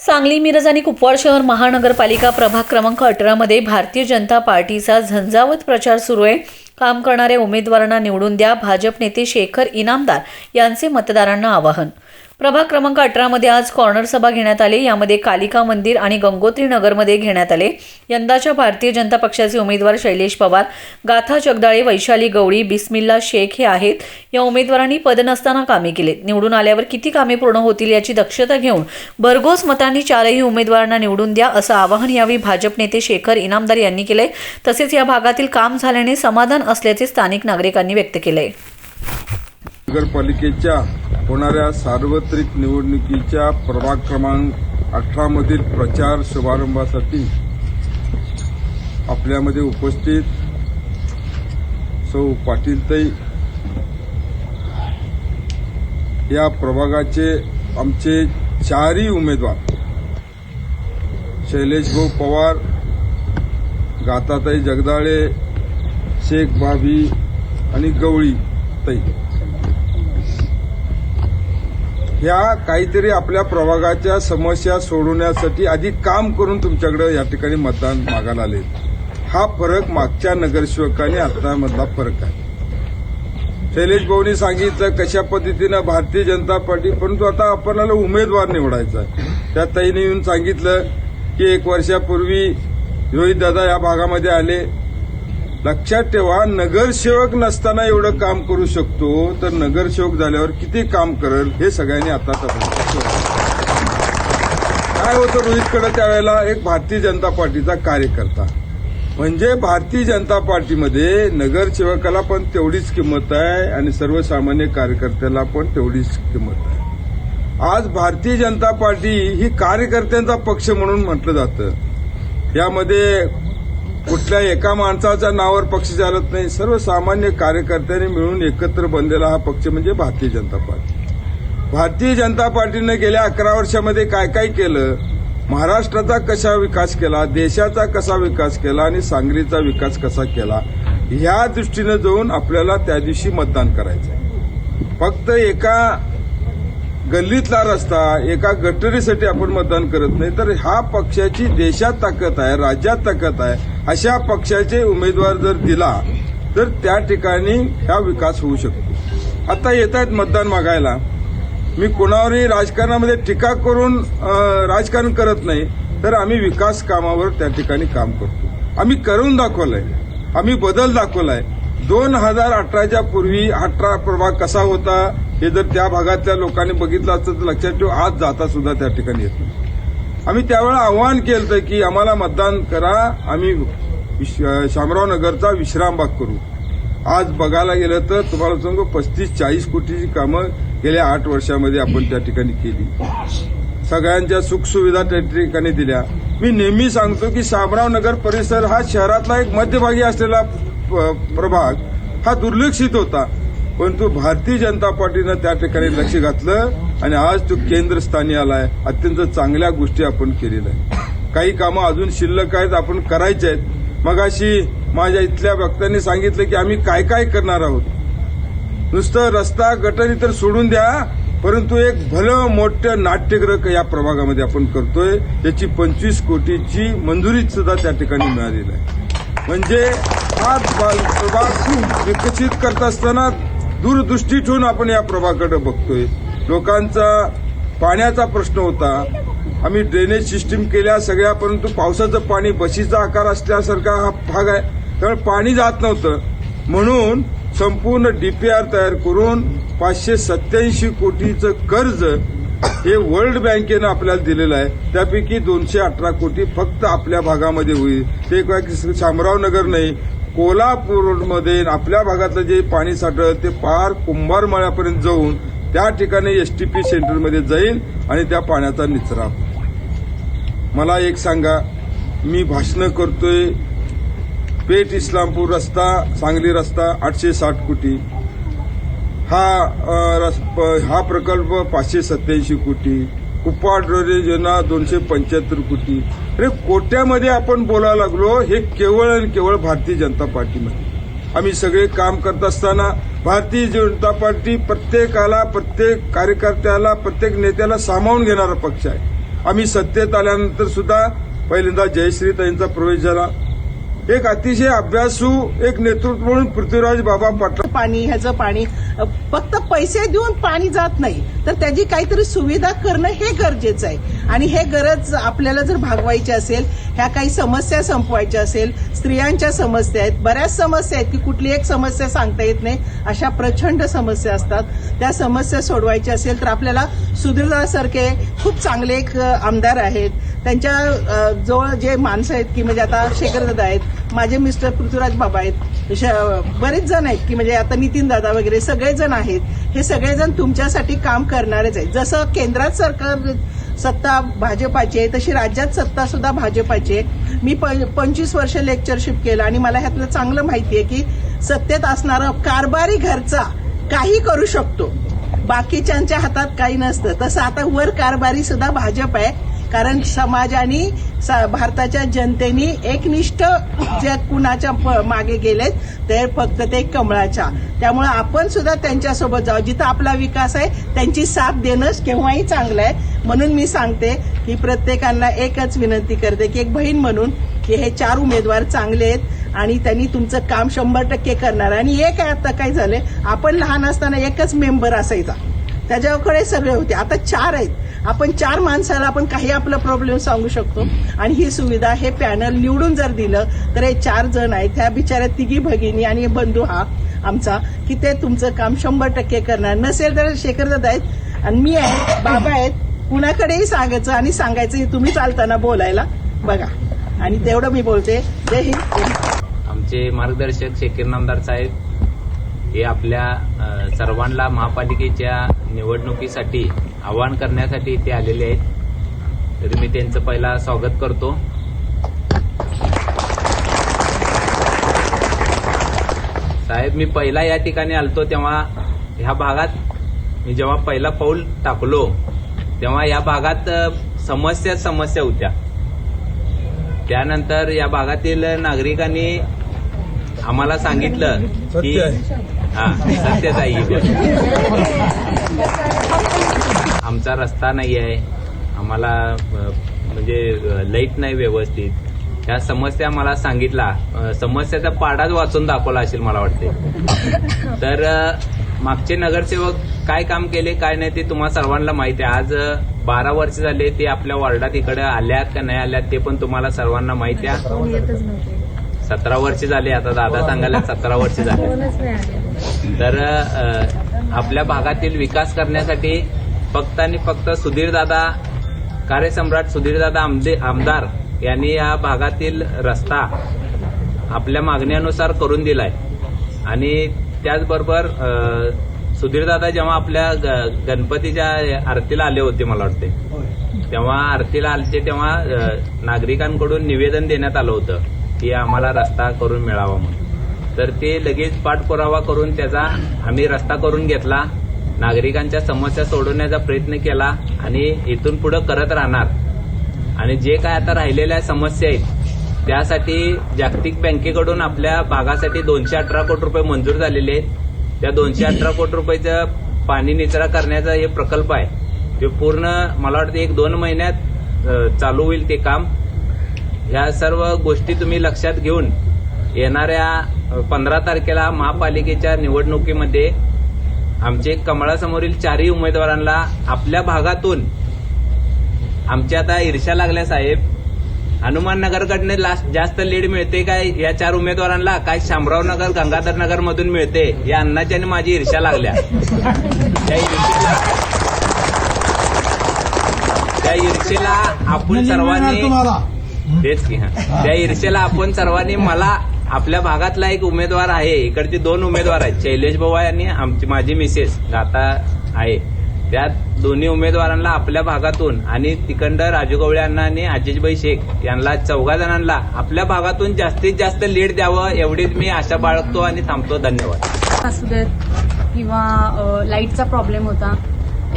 सांगली, मिरज आणि कुपवाड शहर महानगरपालिका प्रभाग क्रमांक 18 मध्ये भारतीय जनता पार्टीचा झंझावत प्रचार सुरू आहे। काम करणाऱ्या उमेदवारांना निवडून द्या, भाजप नेते शेखर इनामदार यांचे मतदारांना आवाहन। प्रभाग क्रमांक 18 मध्ये आज कॉर्नर सभा घेण्यात आली। यामध्ये कालिका मंदिर आणि गंगोत्री नगरमध्ये घेण्यात आले। यंदाच्या भारतीय जनता पक्षाचे उमेदवार शैलेश पवार, गाथा जगदाळे, वैशाली गवळी, बिस्मिल्ला शेख हे आहेत। या उमेदवारांनी पद नसताना कामे केली। निवडून आल्यावर किती कामे पूर्ण होतील याची दक्षता घेऊन भरघोस मतांनी चारही उमेदवारांना निवडून द्या असं आवाहन यावेळी भाजप नेते शेखर इनामदार यांनी केले। तसेच या भागातील काम झाल्याने समाधान असल्याचे स्थानिक नागरिकांनी व्यक्त केले। नगरपालिकेच्या होणाऱ्या सार्वत्रिक निवडणुकीच्या प्रभाग क्रमांक 18 मधील प्रचार शुभारंभासाठी आपल्यामध्ये उपस्थित सौ पाटीलताई, या प्रभागाचे आमचे चारही उमेदवार शैलेश भाऊ पवार, गाथाताई जगदाळे, शेख भाभी आणि गवळी ताई, ह्या काहीतरी आपल्या प्रभागाच्या समस्या सोडवण्यासाठी अधिक काम करून तुमच्याकडे या ठिकाणी मतदान मागायला आले। हा फरक मागच्या नगरसेवकांनी आतामधला फरक आहे। शैलेश भाऊंनी सांगितलं कशा पद्धतीनं भारतीय जनता पार्टी, परंतु आता आपल्याला उमेदवार निवडायचा आहे। त्या ताईने येऊन सांगितलं की 1 वर्षापूर्वी रोहित दादा या भागामध्ये आले। लक्षात ठेवा, नगरसेवक नसताना एवढं काम करू शकतो तर नगरसेवक झाल्यावर किती काम करेल हे सगळ्यांनी आता काय होतं। रोहितकडे त्यावेळेला एक भारतीय जनता पार्टीचा कार्यकर्ता, म्हणजे भारतीय जनता पार्टीमध्ये नगरसेवकाला पण तेवढीच किंमत आहे आणि सर्वसामान्य कार्यकर्त्याला पण तेवढीच किंमत आहे। आज भारतीय जनता पार्टी ही कार्यकर्त्यांचा पक्ष म्हणून म्हटलं जातं। यामध्ये कुठल्या एका माणसाच्या नावावर पक्ष चालत नाही, सर्वसामान्य कार्यकर्त्यांनी मिळून एकत्र बनलेला हा पक्ष म्हणजे भारतीय जनता पार्टी। भारतीय जनता पार्टीने गेल्या 11 वर्षामध्ये काय काय केलं, महाराष्ट्राचा कसा विकास केला, देशाचा कसा विकास केला आणि सांगलीचा विकास कसा केला, ह्या दृष्टीने जाऊन आपल्याला त्या दिवशी मतदान करायचं। फक्त एका गल्लीतला रस्ता, एका गटरीसाठी आपण मतदान करत नाही, तर हा पक्षाची देशात ताकद आहे, राज्यात ताकद आहे, अशा पक्षाचे उमेदवार जर दिला तर त्या ठिकाणी हा विकास होऊ शकतो। आता येत आहेत मतदान मागायला। मी कोणावरही राजकारणामध्ये टीका करून राजकारण करत नाही, तर आम्ही विकास कामावर त्या ठिकाणी काम करतो। आम्ही करून दाखवलंय, आम्ही बदल दाखवलाय। 2018च्या पूर्वी 18 प्रभाग कसा होता हे जर त्या भागातल्या लोकांनी बघितलं असतं तर लक्षात ठेव, आज जाता सुद्धा त्या ठिकाणी येत नाही। आम्ही त्यावेळेला आव्हान केलं की आम्हाला मतदान करा, आम्ही शामराव नगरचा विश्रामबाग करू। आज बघायला गेलं तर तुम्हाला सांगू 35-40 कोटीची कामं गेल्या 8 वर्षामध्ये आपण त्या ठिकाणी केली। सगळ्यांच्या सुखसुविधा त्या ठिकाणी दिल्या। मी नेहमी सांगतो की शामराव नगर परिसर हा शहरातला एक मध्यभागी असलेला प्रभाग हा दुर्लक्षित होता, परंतु भारतीय जनता पार्टीनं त्या ठिकाणी लक्ष घातलं आणि आज तो केंद्रस्थानी आलाय। अत्यंत चांगल्या गोष्टी आपण केलेल्या आहेत। काही कामं अजून शिल्लक आहेत, आपण करायचे आहेत। मगाशी माझ्या इथल्या वक्त्यांनी सांगितलं की आम्ही काय काय करणार आहोत। नुसतं रस्ता गटारी तर सोडून द्या, परंतु एक भलं मोठं नाट्यगृह या प्रभागामध्ये आपण करतोय। त्याची 25 कोटीची मंजुरी सुद्धा त्या ठिकाणी मिळालेली आहे। म्हणजे हा प्रभाग विकसित करत असताना दूरदृष्टी ठेवून आपण या प्रभागाकडे बघतोय। लोकांचा पाण्याचा प्रश्न होता, आम्ही ड्रेनेज सिस्टीम केल्या सगळ्या, परंतु पावसाचं पाणी बशीचा आकार असल्यासारखा हा भाग आहे, त्यामुळे पाणी जात नव्हतं। म्हणून संपूर्ण डीपीआर तयार करून 587 कोटीचं कर्ज हे वर्ल्ड बँकेनं आपल्याला दिलेलं आहे। त्यापैकी 218 कोटी फक्त आपल्या भागामध्ये होईल। ते शामराव नगर नाही, कोल्हापूरमध्ये आपल्या भागातलं जे पाणी साठलं ते पार कुंभारमाळ्यापर्यंत जाऊन त्या ठिकाणी एसटीपी सेंटरमध्ये जाईल आणि त्या पाण्याचा निचरा। मला एक सांगा, मी भाषणं करतोय, पेठ इस्लामपूर रस्ता, सांगली रस्ता 860 कोटी, हा प्रकल्प 587 कोटी, कुपवाड योजना 275 कोटी। अरे कोट्यामध्ये आपण बोलायला लागलो, हे केवळ आणि केवळ भारतीय जनता पार्टीमध्ये। आम्ही सगळे काम करत असताना भारतीय जनता पार्टी प्रत्येकाला, प्रत्येक कार्यकर्त्याला, प्रत्येक नेत्याला सामावून घेणारा पक्ष आहे। आम्ही सत्तेत आल्यानंतर सुद्धा पहिल्यांदा जयश्रीताईंचा प्रवेश झाला. एक अतिशय अभ्यासू एक नेतृत्व म्हणून पृथ्वीराज बाबा पाटील. पाणी ह्याचं पाणी फक्त पैसे देऊन पाणी जात नाही, तर त्याची काहीतरी सुविधा करणं हे गरजेचं आहे. आणि हे गरज आपल्याला जर भागवायची असेल, ह्या काही समस्या संपवायच्या असेल, स्त्रियांच्या समस्या आहेत, बऱ्याच समस्या आहेत की कुठली एक समस्या सांगता येत नाही, अशा प्रचंड समस्या असतात. त्या समस्या सोडवायच्या असेल तर आपल्याला सुधीरदासारखे खूप चांगले एक आमदार आहेत. त्यांच्या जवळ जे माणसं आहेत की म्हणजे आता शेखरदादा आहेत, माझे मिस्टर पृथ्वीराज बाबा आहेत, बरेच जण आहेत की म्हणजे आता नितीन दादा वगैरे सगळेजण आहेत. हे सगळेजण तुमच्यासाठी काम करणारेच आहेत. जसं केंद्रात सरकार सत्ता भाजपाची आहे, तशी राज्यात सत्ता सुद्धा भाजपाची आहे. मी 25 वर्ष लेक्चरशिप केलं आणि मला ह्यातलं चांगलं माहिती आहे की सत्तेत असणारा कारभारी घरचा काही करू शकतो, बाकीच्यांच्या हातात काही नसतं. तसं आता वर कारभारी सुद्धा भाजप आहे, कारण समाज आणि भारताच्या जनतेने एकनिष्ठ जे कुणाच्या मागे गेलेत ते फक्त ते कमळाच्या. त्यामुळे आपण सुद्धा त्यांच्यासोबत जाऊ. जिथं आपला विकास आहे त्यांची साथ देणं केव्हाही चांगलं आहे. म्हणून मी सांगते की प्रत्येकांना एकच विनंती करते की एक बहीण म्हणून की हे 4 उमेदवार चांगले आहेत आणि त्यांनी तुमचं काम 100% करणार. आणि एक आहे, आता काय झालंय, आपण लहान असताना एकच मेंबर असायचा, त्याच्याकडे सगळे होते. आता 4 आहेत. आपण 4 माणसाला आपण काही आपला प्रॉब्लेम सांगू शकतो. आणि ही सुविधा हे पॅनल निवडून जर दिलं तर हे 4 जण आहेत, ह्या बिचाऱ्या तिघी भगिनी आणि बंधू हा आमचा, की ते तुमचं काम 100% करणार. नसेल तर शेखरदादा आहेत आणि मी आहे, बाबा आहेत, कुणाकडेही सांगायचं आणि सांगायचं तुम्ही चालताना बोलायला बघा. आणि तेवढं मी बोलते. जय हिंद. आमचे मार्गदर्शक शेखर नामदार साहेब हे आपल्या सर्वांना महापालिकेच्या निवडणुकीसाठी आवाहन करण्यासाठी इथे आलेले आहेत. तरी मी त्यांचं पहिला स्वागत करतो. साहेब, मी पहिला या ठिकाणी आलतो तेव्हा ह्या भागात मी जेव्हा पहिला पाऊल टाकलो तेव्हा या भागात समस्या होत्या. त्यानंतर या भागातील नागरिकांनी आम्हाला सांगितलं की सत्यच आहे, आमचा रस्ता नाही आहे, आम्हाला म्हणजे लाईट नाही व्यवस्थित, ह्या समस्या मला सांगितला. समस्याचा पाडाच वाचून दाखवला असेल मला वाटते. तर मागचे नगरसेवक काय काम केले काय नाही ते तुम्हा सर्वांना माहिती आहे. आज 12 वर्ष झाले ते आपल्या वॉर्डात इकडे आल्यात का नाही आल्यात ते पण तुम्हाला सर्वांना माहिती आहे. 17 वर्ष झाले, आता दादा सांगायला 17 वर्ष झाले. तर आपल्या भागातील विकास करण्यासाठी फक्त आणि फक्त सुधीरदादा, कार्यसम्राट सुधीरदादा आमदार यांनी या भागातील रस्ता आपल्या मागण्यानुसार करून दिलाय. आणि त्याचबरोबर सुधीरदादा जेव्हा आपल्या गणपतीच्या आरतीला आले होते मला वाटते, तेव्हा आरतीला आलते तेव्हा नागरिकांकडून निवेदन देण्यात आलं होतं की आम्हाला रस्ता करून मिळावा म्हणून. तर ते लगेच पाठपुरावा करून त्याचा आम्ही रस्ता करून घेतला, नागरिकांच्या समस्या सोडवण्याचा प्रयत्न केला आणि इथून पुढे करत राहणार. आणि जे काय आता राहिलेल्या समस्या आहेत त्यासाठी जागतिक बँकेकडून आपल्या भागासाठी 218 कोटी रुपये मंजूर झालेले आहेत. त्या 218 कोटी रुपयाचं पाणी निचरा करण्याचा हे प्रकल्प आहे, ते पूर्ण मला वाटतं 1-2 महिन्यात चालू होईल ते काम. ह्या सर्व गोष्टी तुम्ही लक्षात घेऊन येणाऱ्या 15 तारखेला महापालिकेच्या निवडणुकीमध्ये आमचे कमळासमोरील 4ही उमेदवारांना आपल्या भागातून आमची आता ईर्ष्या लागल्या साहेब. हनुमाननगरकडनं जास्त लीड मिळते काय या 4 उमेदवारांना, काय शामराव नगर गंगाधर नगर मधून मिळते, या अण्णाची आणि माझी ईर्ष्या लागल्या. त्या ईर्षेला आपण सर्वांनी तेच की त्या ईर्षेला आपण सर्वांनी मला आपल्या भागातला एक उमेदवार आहे, इकडचे 2 उमेदवार आहेत, शैलेश भाऊ आणि माझी मिसेस गाता आहे, त्या दोन्ही उमेदवारांना आपल्या भागातून आणि तिकडं राजू गवळे अण्णा आणि आजिजभाई शेख यांना 4 जणांना आपल्या भागातून जास्तीत जास्त लीड द्यावं एवढीच मी आशा बाळगतो आणि थांबतो. धन्यवाद. असू देत किंवा लाईटचा प्रॉब्लेम होता,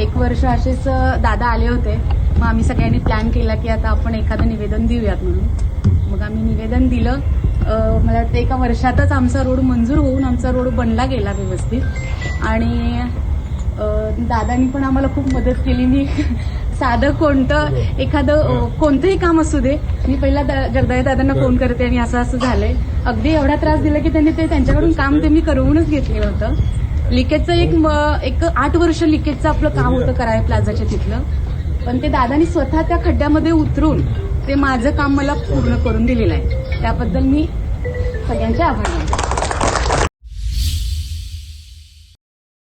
1 वर्ष असेच दादा आले होते, मग आम्ही सगळ्यांनी प्लॅन केला की आता आपण एखादं निवेदन देऊयात म्हणून. मग आम्ही निवेदन दिलं. मला वाटतं 1 वर्षातच आमचा रोड मंजूर होऊन आमचा रोड बनला गेला व्यवस्थित. आणि दादांनी पण आम्हाला खूप मदत केली. मी साधं कोणतंही काम असू दे, मी पहिला जगदाळे दादांना फोन करते आणि असं असं झालंय. अगदी एवढा त्रास दिला की त्यांनी ते त्यांच्याकडून काम ते मी करवूनच घेतलेलं होतं. लिकेजचं एक 8 वर्ष लिकेजचं आपलं काम होतं कराय प्लाझाच्या तिथलं, पण ते दादांनी स्वतः त्या खड्ड्यामध्ये उतरून ते माझं काम मला पूर्ण करून दिलेलं आहे. त्याबद्दल मी सगळ्यांचे आभार मानते.